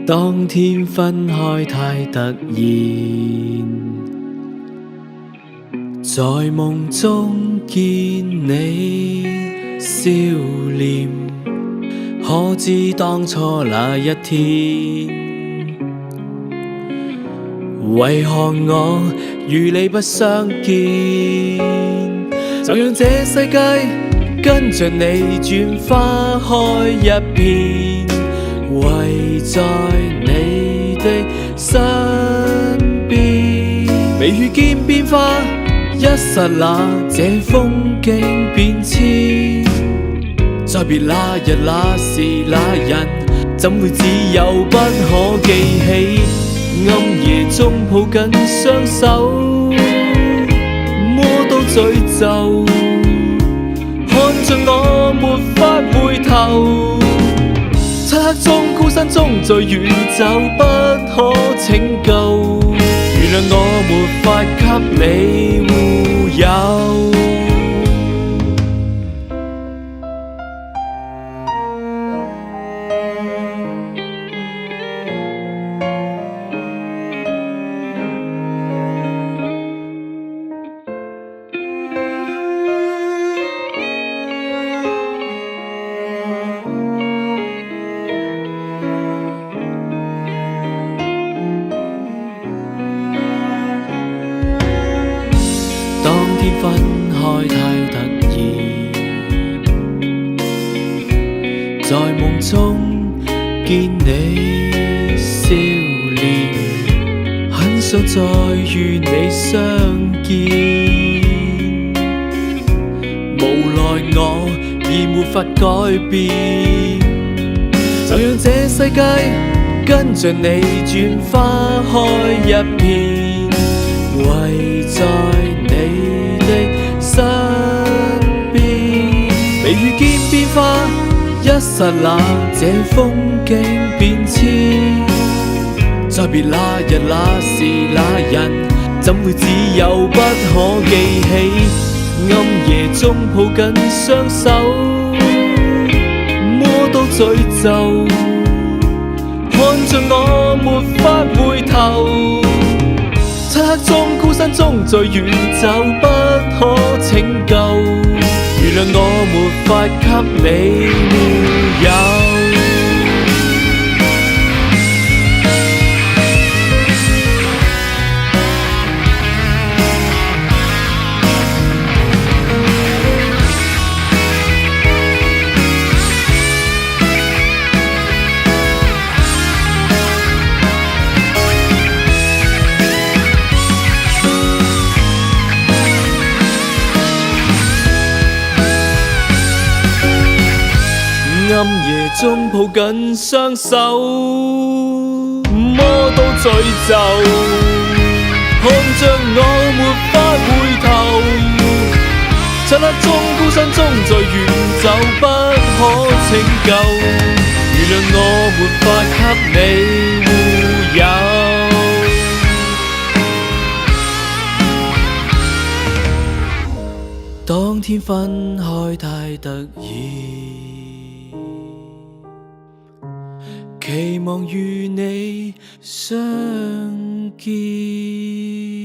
當天分開太突然，在夢中見你笑臉，可知當初那一天，為何我與你不相見？就讓這世界跟着你轉花開一片，圍在你的身邊。未遇見變化，一剎那這風景變遷。再別那日那時那人，怎會只有不可記起？暗夜中抱緊雙手，摸到詛咒，看着我沒法回頭。漆黑中孤身中在遠走，不可拯救。原諒我沒法給你護佑。分開太突然，在夢中見你笑臉，很想再與你相見，無奈我已沒法改變，就讓這世界跟着你轉花開一片，圍在你的身邊。未遇見變化，一剎那這風景變遷。再別那日那時那人，怎會只有不可記起？暗夜中抱緊雙手，摸到詛咒，看着我沒法回頭。漆黑中孤身中在遠走，不可拯救。原諒我沒法給你護佑。暗夜中抱緊雙手，摸到詛咒，看着我沒法回頭。漆黑中孤身中在遠走，不可拯救。原諒我沒法給你護佑。當天分開太突然，期望與你相見。